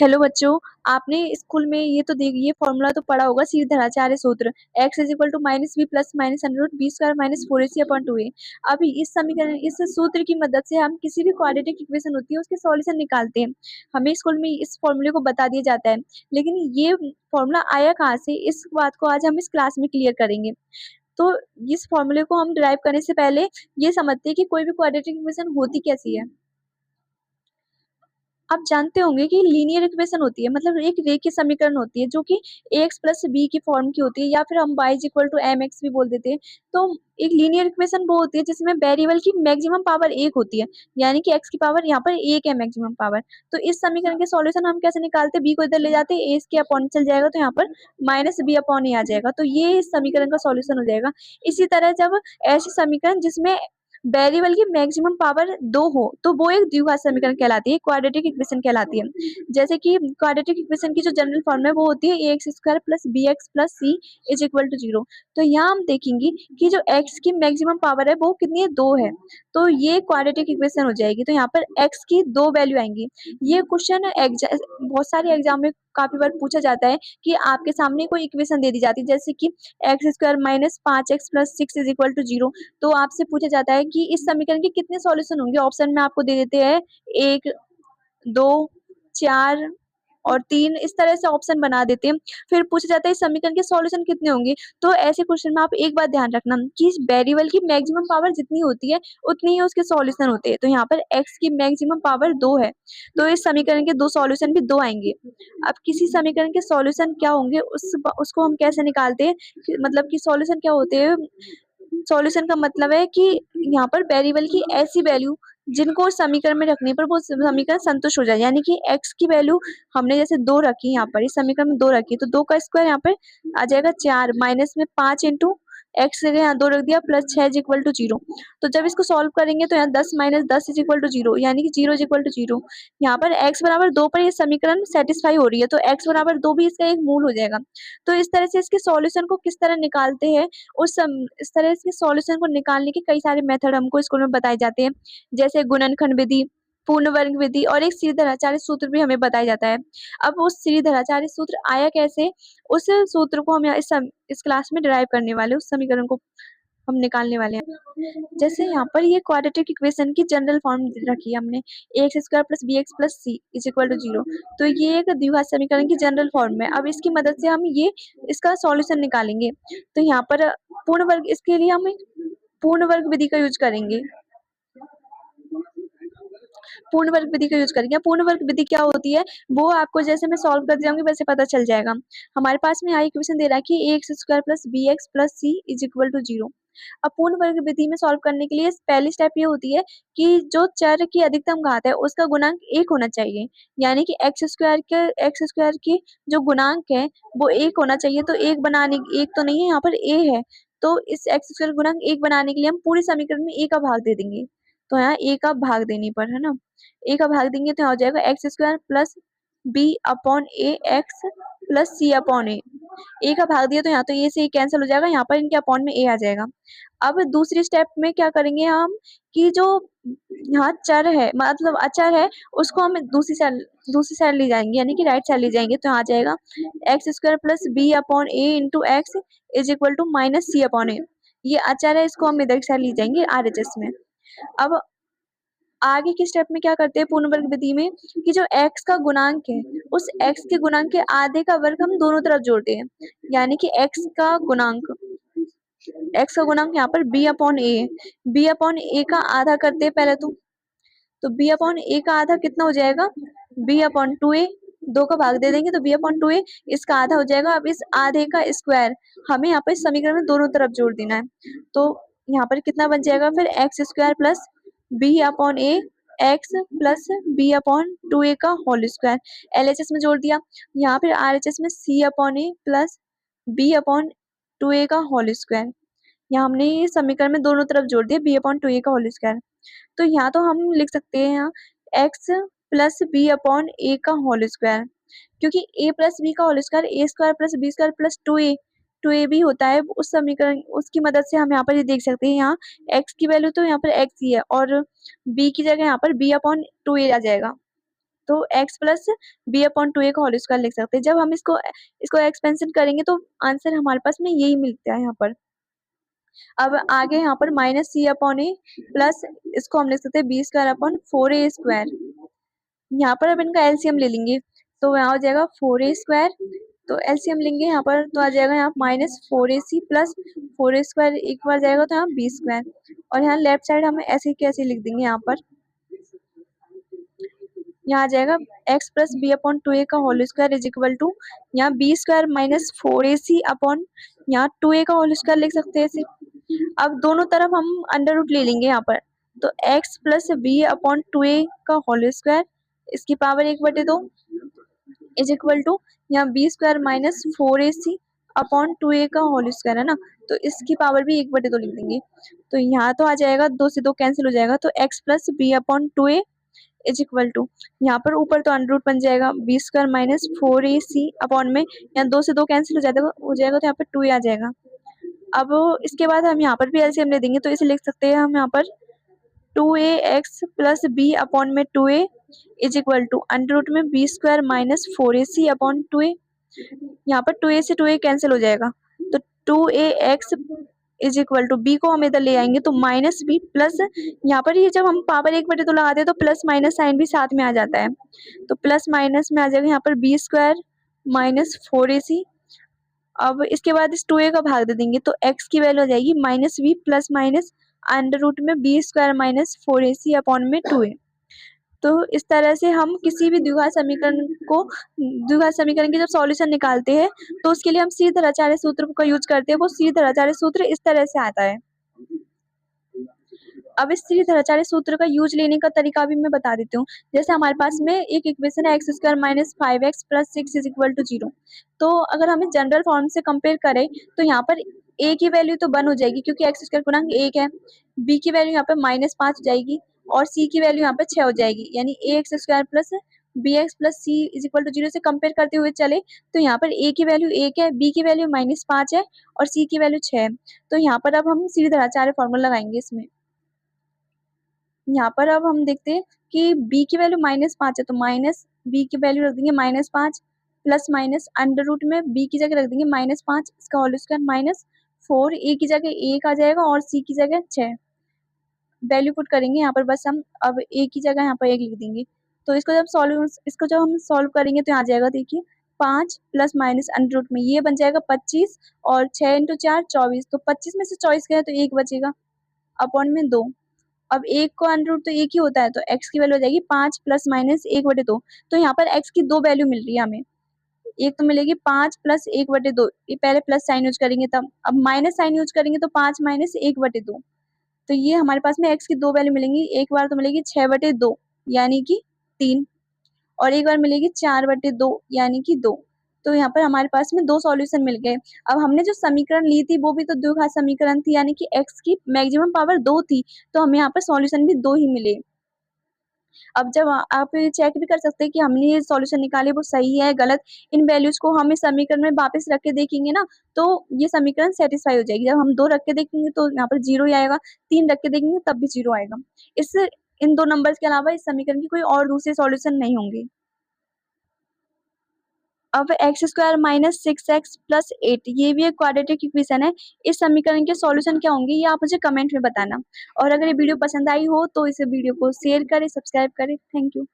Hello बच्चों, आपने school में ये फॉर्मूला तो पढ़ा होगा, सीधराचार्य सूत्र। x is equal to minus b plus minus under root b square minus 4ac upon 2a। अभी इस सूत्र की मदद से हम किसी भी क्वाड्रेटिक इक्वेशन होती है उसके सॉल्यूशन निकालते हैं। हमें स्कूल में इस फॉर्मूले को बता दिया जाता है, लेकिन ये फॉर्मूला आया कहाँ से, इस बात को आज हम इस क्लास में क्लियर करेंगे। तो इस फॉर्मूले को हम डिराइव करने से पहले ये समझते हैं कि कोई भी क्वाड्रेटिक इक्वेशन होती कैसी है। आप जानते होंगे कि लीनियर इक्वेशन होती है, मतलब एक रेखीय समीकरण होती है जो कि ax प्लस बी की फॉर्म की होती है, या फिर हम y is equal to m x भी बोल देते हैं। तो एक लीनियर इक्वेशन वो होती है जिसमें वेरिएबल की मैक्सिमम पावर एक होती है, यानी कि x की पावर यहाँ पर एक है मैक्सिमम पावर। तो इस समीकरण के सॉल्यूशन हम कैसे निकालते हैं, b को इधर ले जाते हैं, a इसके अपॉन चल जाएगा तो यहाँ पर माइनस बी अपॉन ए आ जाएगा, तो ये इस समीकरण का सॉल्यूशन हो जाएगा। इसी तरह जब ऐसे समीकरण जिसमें वेरिएबल की मैक्सिमम पावर 2 हो तो वो एक द्विघात समीकरण कहलाती है, क्वाड्रेटिक इक्वेशन कहलाती है। जैसे कि क्वाड्रेटिक इक्वेशन की जो जनरल फॉर्म है वो होती है ax square plus b x plus c is equal to 0। तो यहाँ हम देखेंगे कि जो x की मैक्सिमम पावर है वो कितनी है, 2 है, तो ये क्वाड्रेटिक इक्वेशन हो जाएगी। तो यहाँ पर x की 2 वैल्यू आएंगी। ये क्वेश्चन बहुत सारे एग्जाम में काफी बार पूछा जाता है कि आपके सामने कोई इक्वेशन दे दी जाती है, जैसे कि x square minus 5x plus 6 is equal to 0। तो आपसे पूछा जाता है कि इस समीकरण के कितने सॉल्यूशन होंगे। ऑप्शन में आपको दे देते हैं 1, 2, 4 और 3, इस तरह से ऑप्शन बना देते हैं। फिर पूछा जाता है इस समीकरण के सॉल्यूशन कितने होंगे। तो ऐसे क्वेश्चन में आप एक बात ध्यान रखना कि वेरिएबल की मैक्सिमम पावर जितनी होती है उतनी ही उसके सॉल्यूशन होते हैं। तो यहाँ पर x की मैक्सिमम पावर 2 है, तो इस समीकरण के 2 सॉल्यूशन भी 2 आएंगे। अब किसी समीकरण के सॉल्यूशन क्या होंगे उसको हम कैसे निकालते हैं, मतलब कि सॉल्यूशन क्या होते हैं। सॉल्यूशन का मतलब है कि यहाँ पर वेरिएबल की ऐसी वैल्यू जिनको समीकरण में रखने पर वो समीकरण संतुष्ट हो जाए, यानी कि x की वैल्यू हमने जैसे 2 रखी, यहाँ पर इस समीकरण में 2 रखी, तो 2 का स्क्वायर यहाँ पर आ जाएगा 4, माइनस में 5 इंटू एक्स जगह यहाँ 2 रख दिया, प्लस 6 इज इक्वल टू 0। तो जब इसको सॉल्व करेंगे तो यहाँ 10 माइनस 10 इज इक्वल टू 0, यानी कि 0 इज इक्वल टू 0। यहाँ पर x बराबर 2 पर ये समीकरण सेटिस्फाई हो रही है, तो x बराबर 2 भी इसका एक मूल हो जाएगा। तो इस तरह से इसके सॉल्यूशन को किस तरह निकालते हैं, इस तरह से सॉल्यूशन को निकालने के कई सारे मेथड हमको स्कूल में बताए जाते हैं, जैसे गुणनखंड विधि, पूर्ण वर्ग विधि और एक सीधराचार्य सूत्र भी हमें बताया जाता है। अब वो सीधराचार्य सूत्र आया कैसे, उस सूत्र को हम यहाँ इस क्लास में डिराइव करने वाले, उस समीकरण को हम निकालने वाले हैं। जैसे यहाँ पर ये क्वाड्रेटिक इक्वेशन की जनरल फॉर्म रखी है हमने, x square plus b x plus c is equal to 0। तो ये एक द्विघात समीकरण की जनरल फॉर्म है। अब इसकी मदद से हम ये इसका सॉल्यूशन निकालेंगे। तो यहाँ पर पूर्ण वर्ग, इसके लिए हम पूर्ण वर्ग विधि का यूज करेंगे। पूर्ण वर्ग विधि का यूज करेंगे। पूर्ण वर्ग विधि क्या होती है वो आपको जैसे मैं सॉल्व कर जाऊंगी वैसे पता चल जाएगा। हमारे पास में यहाँ इक्वेशन दे रहा है कि x square plus b x plus c is equal to 0। अब पूर्ण वर्ग विधि में सॉल्व करने के लिए पहली स्टेप ये होती है कि जो चर की अधिकतम घात है उसका गुणांक 1 होना चाहिए, यानी कि एक्स स्क्वायर की जो गुणांक है वो 1 होना चाहिए। तो एक बनाने, एक तो नहीं है, यहाँ पर a है, तो इस एक्स स्क्वायर गुणांक 1 बनाने के लिए हम पूरे समीकरण में a का भाग दे देंगे। तो यहाँ a का भाग देने पर, है ना, a का भाग देंगे तो यहाँ हो जाएगा x square plus b upon a x plus c upon a का भाग दिया तो यहाँ तो ए से कैंसिल हो जाएगा, यहाँ पर इनके अपॉन में ए आ जाएगा। अब दूसरी स्टेप में क्या करेंगे हम कि जो यहाँ चर है, मतलब अचर है, उसको हम दूसरी साइड ले जाएंगे, यानी कि राइट साइड ले जाएंगे। तो आ जाएगा x square plus b upon a into x is equal to minus c upon a. ये अचर है, इसको हम इधर साइड ले जाएंगे RHS में। अब आगे के स्टेप में क्या करते हैं पूर्ण वर्ग विधि में कि जो x का गुणांक है उस x के गुणांक के आधे का वर्ग हम दोनों तरफ जोड़ते हैं, यानी कि x का गुणांक यहाँ पर b अपॉन ए का आधा करते हैं पहले तो b अपॉन ए का आधा कितना हो जाएगा, b अपॉन 2a, 2 का भाग दे देंगे तो b अपॉन 2a इसका आधा हो जाएगा। अब इस आधे का स्क्वायर हमें यहाँ पर इस समीकरण में दोनों तरफ जोड़ देना है, तो यहाँ पर कितना बन जाएगा फिर x square plus b upon a x plus b upon 2a का होल स्क्वायर, LHS में जोड़ दिया। यहाँ फिर RHS में c अपॉन ए प्लस बी अपॉन 2a का होल स्क्वायर, यहाँ हमने ये समीकरण में दोनों तरफ जोड़ दिया b अपॉन 2a का होल स्क्वायर। तो यहाँ तो हम लिख सकते हैं यहाँ x plus b upon a का होल स्क्वायर, क्योंकि a प्लस बी का whole square a square plus b square plus 2a भी होता है। उस समीकरण, उसकी मदद से हम यहाँ पर ये देख सकते हैं, यहाँ x की वैल्यू तो यहाँ पर x ही है और b की जगह यहाँ पर b अपॉन 2a आ जाएगा। तो x plus b upon two a का होल स्क्वायर लिख सकते हैं। जब हम इसको एक्सपेंशन करेंगे तो आंसर हमारे पास में यही मिलता है यहाँ पर। अब आगे यहाँ पर माइनस सी अपॉन ए प्लस इसको हम लिख सकते हैं बी स्क्वायर अपॉन फोर ए स्क्वायर। यहाँ पर अब इनका एलसीएम ले लेंगे तो यहाँ हो जाएगा फोर ए स्क्वायर, तो एलसीएम लेंगे यहाँ पर तो आ जाएगा यहाँ minus four a C plus four A square एक बार जाएगा तो यहाँ बी स्क्वायर, और यहाँ लेफ्ट साइड हम ऐसे कैसे लिख देंगे यहाँ पर, यहाँ आ जाएगा x plus b upon two a का whole square is equal to यहाँ b square minus four a c upon यहाँ टू ए का होल स्क्वायर लिख सकते हैं ऐसे। अब दोनों तरफ हम अंडर रूट ले लेंगे यहाँ पर, तो x plus b upon two a का होल स्क्वायर इसकी पावर एक बटे दो इज इक्वल टू यहाँ b square minus four a c upon two a का होल स्क्वायर है ना, तो इसकी पावर भी एक बटे दो लिख देंगे। तो यहाँ तो आ जाएगा दो से दो कैंसिल हो जाएगा, तो x plus b upon two a is equal to यहाँ पर ऊपर तो अंडर रूट बन जाएगा b square minus four a c upon में यहाँ दो से दो कैंसिल हो जाएगा तो यहाँ पर टू ए आ जाएगा। अब इसके बाद हम यहाँ पर भी एलसीएम ले देंगे तो इसे लिख सकते हैं हम यहाँ पर two a x plus b upon में two a is equal to under root में b square minus four a c upon two a, यहाँ पर टू ए से टू ए कैंसिल हो जाएगा तो two a x is equal to b को हम इधर ले आएंगे तो माइनस बी प्लस यहाँ पर ये जब हम पावर एक बटे दो लगाते हैं तो प्लस माइनस साइन भी साथ में आ जाता है, तो प्लस माइनस में आ जाएगा यहाँ पर B square minus four a सी। अब इसके बाद इस टू ए का भाग दे देंगे तो x की वैल्यू आ जाएगी minus b plus minus under root में b square minus four a c upon में टू ए। तो इस तरह से हम किसी भी द्विघात समीकरण की जब सॉल्यूशन निकालते हैं तो उसके लिए हम श्रीधराचार्य सूत्र का यूज करते हैं। वो श्रीधराचार्य सूत्र इस तरह से आता है। अब इस श्रीधराचार्य सूत्र का यूज लेने का तरीका भी मैं बता देती हूँ। जैसे हमारे पास में एक इक्वेशन है x square minus five x plus six is equal to zero, तो अगर हम जनरल फॉर्म से कंपेयर करें तो यहाँ पर a की वैल्यू तो 1 हो जाएगी क्योंकि एक्स स्क्वायर गुणांक 1 है, b की वैल्यू यहाँ पे माइनस 5 हो जाएगी और c की वैल्यू यहाँ पे 6 हो जाएगी, यानी a x square plus b x plus c is equal to zero से कंपेयर करते हुए चले तो यहाँ पर a की वैल्यू 1 है, b की वैल्यू माइनस 5 है और c की वैल्यू 6 है। तो यहाँ पर अब हम श्रीधराचार्य फॉर्मूला लगाएंगे इसमें। यहाँ पर अब हम देखते हैं कि b की वैल्यू माइनस 5 है तो माइनस b की वैल्यू रख देंगे minus 5 plus minus under root में b की जगह रख देंगे माइनस 5 इसका होल स्क्वायर माइनस 4 a की जगह 1 आ जाएगा और c की जगह 6 वैल्यू पुट करेंगे यहाँ पर। बस हम अब a की जगह यहाँ पर 1 लिख देंगे तो इसको जब हम सॉल्व करेंगे तो यहाँ आ जाएगा देखिए 5 प्लस माइनस अंडर रूट में ये बन जाएगा 25 और 6 इंटू 4 24, तो 25 में से 24 गया तो 1 बचेगा अपॉन में 2। अब एक को अंडर रूट तो एक ही होता है तो x की वैल्यू हो जाएगी 5 प्लस माइनस 1/2। तो यहाँ पर x की दो वैल्यू मिल रही है हमें, एक तो मिलेगी 5 प्लस 1/2, ये पहले प्लस साइन यूज करेंगे तब, अब माइनस साइन यूज करेंगे तो 5 माइनस 1/2, तो ये हमारे पास में x की दो वैल्यू मिलेंगी। एक बार तो मिलेगी 6/2 यानी कि 3 और एक बार मिलेगी 4/2 यानी कि 2। तो यहाँ पर हमारे पास में दो सॉल्यूशन मिल गए। अब हमने जो समीकरण ली थी वो भी तो द्विघात समीकरण थी, यानी कि x की मैक्सिमम पावर 2 थी, तो हमें यहाँ पर सॉल्यूशन भी 2 ही मिले। अब जब आप चेक भी कर सकते हैं कि हमने ये सॉल्यूशन निकाले वो सही है गलत, इन वैल्यूज को हम इस समीकरण में वापस रख के देखेंगे ना तो ये समीकरण सेटिस्फाई हो जाएगी। जब हम 2 रख के देखेंगे तो यहाँ पर 0 ही आएगा, 3 रख के देखेंगे तब भी 0 आएगा। इन दो नंबर्स के अलावा इस समीकरण की कोई और दूसरे सॉल्यूशन नहीं होंगे। अब x square minus 6x plus 8 ये भी एक क्वाड्रेटिक इक्वेशन है। इस समीकरण के सॉल्यूशन क्या होंगे ये आप मुझे कमेंट में बताना, और अगर ये वीडियो पसंद आई हो तो इस वीडियो को शेयर करें, सब्सक्राइब करें। Thank you.